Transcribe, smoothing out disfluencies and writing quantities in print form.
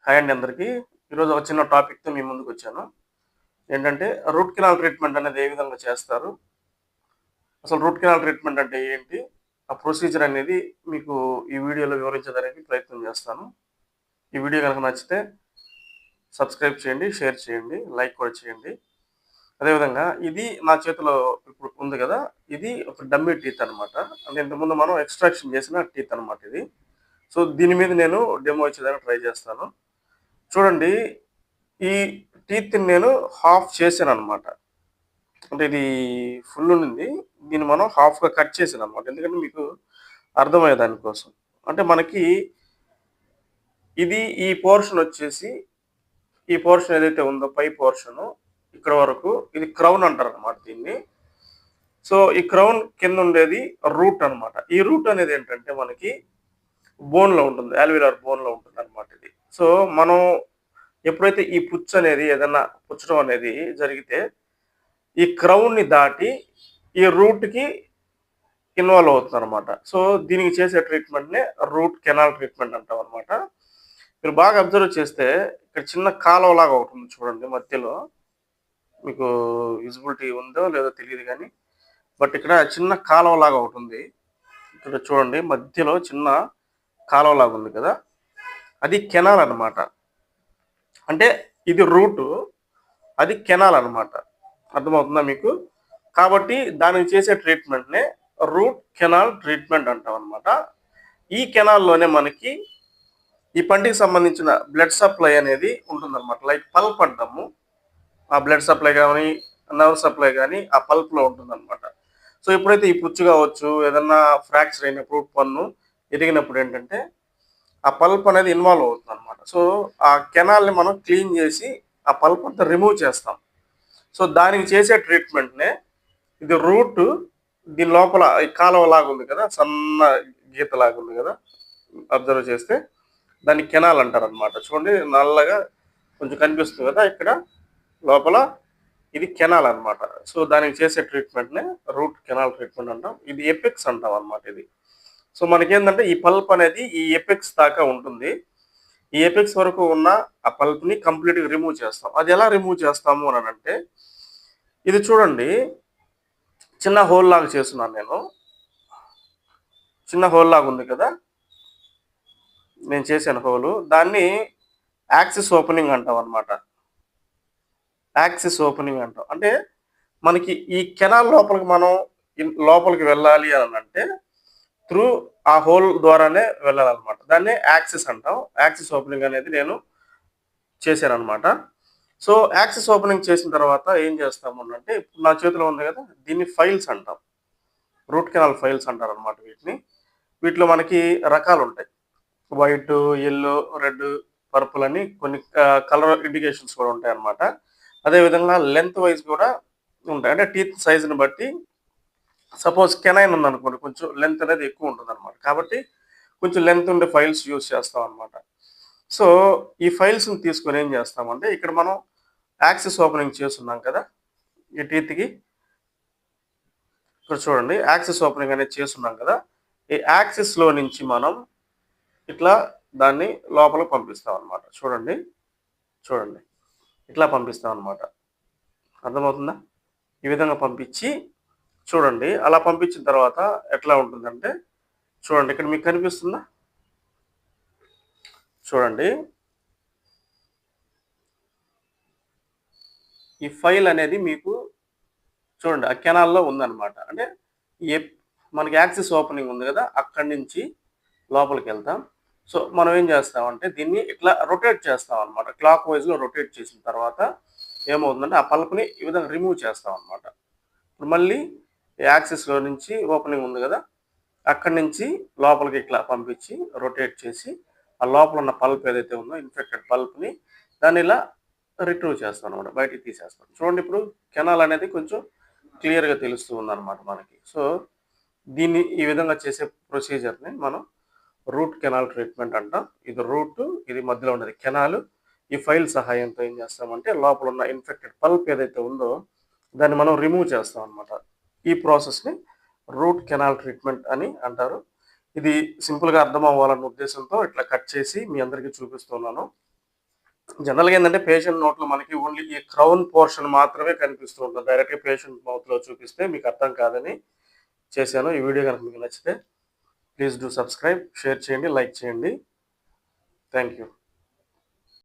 Hi అండి అందరికీ. ఈరోజు ఒక చిన్న టాపిక్‌తో మీ ముందుకొచ్చాను. ఏంటంటే రూట్ కెనాల్ ట్రీట్మెంట్ అనేది ఏ విధంగా చేస్తారు? అసలు రూట్ కెనాల్ ట్రీట్మెంట్ అంటే ఏంటి? ఆ ప్రొసీజర్ అనేది మీకు ఈ వీడియోలో వివరించడానికి ప్రయత్నం చేస్తాను. ఈ వీడియో గనుక నచ్చితే సబ్స్క్రైబ్ చేయండి, షేర్ చేయండి, లైక్ కూడా చేయండి. అదేవిధంగా ఇది నా చేతిలో ఇప్పుడు ఉంది కదా! ఇది ఒక డమ్మీ టీత్ అనమాట. అంటే ఇంతకుముందు మనం ఎక్స్ట్రాక్షన్ చేసిన టీత్ అనమాట ఇది. సో, దీని మీద నేను డెమో ఇచ్చేదానికి ట్రై చేస్తాను. చూడండి, ఈ టీత్‌ని నేను హాఫ్ చేశాననమాట. అంటే ఇది ఫుల్ ఉండింది. దీన్ని మనం హాఫ్‌గా కట్ చేశాననమాట. ఎందుకంటే మీకు అర్థమయ్యే దానికోసం. అంటే మనకి ఇది ఈ పోర్షన్ వచ్చేసి, ఈ పోర్షన్ ఏదైతే ఉందో పై పోర్షను ఇక్కడ వరకు ఇది క్రౌన్ అంటారనమాట దీన్ని. సో, ఈ క్రౌన్ కింద ఉండేది రూట్ అనమాట. ఈ రూట్ అనేది ఏంటంటే మనకి బోన్‌లో ఉంటుంది. అల్వియోలార్ బోన్‌లో ఉంటుందనమాట ఇది. సో, మనం ఎప్పుడైతే ఈ పుచ్చు అనేది ఏదన్నా పుచ్చడం అనేది జరిగితే ఈ క్రౌన్‌ని దాటి ఈ రూట్‌కి ఇన్వాల్వ్ అవుతుందనమాట. సో, దీనికి చేసే ట్రీట్మెంట్‌నే రూట్ కెనాల్ ట్రీట్మెంట్ అంటామనమాట. మీరు బాగా అబ్జర్వ్ చేస్తే ఇక్కడ చిన్న కాలువలాగా ఒకటుంది చూడండి మధ్యలో. మీకు విజిబిలిటీ ఉందో లేదో తెలీదు గానీ, బట్ ఇక్కడ చిన్న కాలువలాగా ఒకటుంది. ఇక్కడ చూడండి మధ్యలో చిన్న కాలువలాగా ఉంది కదా! అది కెనాల్ అనమాట. అంటే ఇది రూటు, అది కెనాల్ అనమాట. అర్థమవుతుందా మీకు? కాబట్టి దానికి చేసే ట్రీట్మెంట్‌నే రూట్ కెనాల్ ట్రీట్మెంట్ అంటామనమాట. ఈ కెనాల్‌లోనే మనకి ఈ పంటికి సంబంధించిన బ్లడ్ సప్లై అనేది ఉంటుందనమాట. లైక్ పల్ప్ అంటాము. ఆ బ్లడ్ సప్లై గానీ, నర్వ్ సప్లై గానీ ఆ పల్ప్‌లో ఉంటుందనమాట. సో, ఎప్పుడైతే ఈ పుచ్చు కావచ్చు, ఏదన్నా ఫ్రాక్చర్ అయినప్పుడు, పన్ను ఇరిగినప్పుడు ఏంటంటే, ఆ పల్ప్ అనేది ఇన్వాల్వ్ అవుతుందనమాట. సో, ఆ కెనాల్‌ని మనం క్లీన్ చేసి, ఆ పల్ప్ అంతా రిమూవ్ చేస్తాం. సో, దానికి చేసే ట్రీట్మెంట్‌నే ఇది రూటు. దీని లోపల ఈ కాలువలాగా ఉంది కదా! సన్న గీతలాగా ఉంది కదా! అబ్జర్వ్ చేస్తే దాన్ని కెనాల్ అంటారనమాట. చూడండి నల్లగా కొంచెం కనిపిస్తుంది కదా! ఇక్కడ లోపల ఇది కెనాల్ అనమాట. సో, దానికి చేసే ట్రీట్మెంట్‌నే రూట్ కెనాల్ ట్రీట్మెంట్ అంటాం. ఇది ఎపెక్స్ అంటాం అనమాట ఇది. సో, మనకేందంటే ఈ పల్ప్ అనేది ఈ ఎపెక్స్ దాకా ఉంటుంది. ఈ ఎపెక్స్ వరకు ఉన్న ఆ పల్ప్‌ని కంప్లీట్‌గా రిమూవ్ చేస్తాం. అది ఎలా రిమూవ్ చేస్తాము అనంటే, ఇది చూడండి చిన్న హోల్ లాగా చేసున్నాను నేను. చిన్న హోల్ లాగా ఉంది కదా! నేను చేశాను హోలు. దాన్ని యాక్సిస్ ఓపెనింగ్ అంటామనమాట. యాక్సిస్ ఓపెనింగ్ అంటాం. అంటే మనకి ఈ కెనాల్ లోపలికి మనం లోపలికి వెళ్ళాలి అనంటే త్రూ ఆ హోల్ ద్వారానే వెళ్ళాలనమాట. దాన్నే యాక్సిస్ అంటాం. యాక్సిస్ ఓపెనింగ్ అనేది నేను చేశాననమాట. సో, యాక్సిస్ ఓపెనింగ్ చేసిన తర్వాత ఏం చేస్తాము అనంటే, ఇప్పుడు నా చేతిలో ఉంది కదా! దీన్ని ఫైల్స్ అంటాం. రూట్ కెనాల్ ఫైల్స్ అంటారనమాట వీటిని. వీటిలో మనకి రకాలుంటాయి. వైటు, యెల్లో, రెడ్, పర్పుల్ అని కొన్ని కలర్ ఇండికేషన్స్ కూడా ఉంటాయన్నమాట. అదేవిధంగా లెంత్ వైస్ కూడా ఉంటాయి. అంటే టీత్ సైజ్‌ని బట్టి సపోజ్ కెనైన్ ఉందనుకోండి కొంచెం లెంత్ అనేది ఎక్కువ ఉంటుందన్నమాట. కాబట్టి కొంచెం లెంత్ ఉండే ఫైల్స్ యూజ్ చేస్తామన్నమాట. సో, ఈ ఫైల్స్‌ని తీసుకొని ఏం చేస్తామంటే ఇక్కడ మనం యాక్సిస్ ఓపెనింగ్ చేసున్నాం కదా! ఈ టీత్‌కి ఇక్కడ చూడండి యాక్సిస్ ఓపెనింగ్ అనేది చేసున్నాం కదా! ఈ యాక్సిస్‌లో నుంచి మనం ఇట్లా దాన్ని లోపలికి పంపిస్తామన్నమాట. చూడండి. చూడండి. ఇట్లా పంపిస్తామన్నమాట. అర్థమవుతుందా? ఈ విధంగా పంపించి చూడండి. అలా పంపించిన తర్వాత ఎట్లా ఉంటుందంటే చూడండి ఇక్కడ మీకు కనిపిస్తుందా? చూడండి. ఈ ఫైల్ అనేది మీకు చూడండి ఆ కెనాల్‌లో ఉందన్నమాట. అంటే ఎప్ మనకి యాక్సిస్ ఓపెనింగ్ ఉంది గదా! అక్కడి నుంచి లోపలికెళ్తాం. సో, మనం ఏం చేస్తామంటే దీన్ని ఇట్లా రొటేట్ చేస్తామన్నమాట. క్లాక్ వైస్‌లో రొటేట్ చేసిన తర్వాత ఏమవుతుందంటే ఆ పల్ప్‌ని ఈ విధంగా రిమూవ్ చేస్తామన్నమాట. ఇప్పుడు మళ్ళీ యాక్సిస్‌లో నుంచి ఓపెనింగ్ ఉంది గదా! అక్కడి నుంచి లోపలికి ఇట్లా పంపించి రొటేట్ చేసి ఆ లోపల ఉన్న పల్ప్ ఏదైతే ఉందో ఇన్ఫెక్టెడ్ పల్ప్‌ని దాన్ని ఇలా రిట్రీవ్ చేస్తామన్నమాట. బయటికి తీసేస్తాం. చూడండి ఇప్పుడు కెనాల్ అనేది కొంచెం క్లియర్‌గా తెలుస్తూ ఉందన్నమాట మనకి. సో, దీన్ని ఈ విధంగా చేసే ప్రొసీజర్‌ని మనం రూట్ కెనాల్ ట్రీట్మెంట్ అంటాం. ఇది రూటు, ఇది మధ్యలో ఉన్నది కెనాలు. ఈ ఫైల్ సహాయంతో ఏం చేస్తామంటే లోపల ఉన్న ఇన్ఫెక్టెడ్ పల్ప్ ఏదైతే ఉందో దాన్ని మనం రిమూవ్ చేస్తామన్నమాట. ఈ ప్రాసెస్‌ని రూట్ కెనాల్ ట్రీట్మెంట్ అని అంటారు. ఇది సింపుల్‌గా అర్థం అవ్వాలన్న ఉద్దేశంతో ఇట్లా కట్ చేసి మీ అందరికీ చూపిస్తున్నాను. జనరల్‌గా ఏందంటే పేషెంట్ నోట్‌లో మనకి ఓన్లీ ఈ క్రౌన్ పోర్షన్ మాత్రమే కనిపిస్తూ ఉంటుంది. డైరెక్ట్‌గా పేషెంట్ మౌత్‌లో చూపిస్తే మీకు అర్థం కాదని చేశాను. ఈ వీడియో గనుక మీకు నచ్చితే ప్లీజ్ డూ సబ్స్క్రైబ్, షేర్ చేయండి, లైక్ చేయండి. Thank you.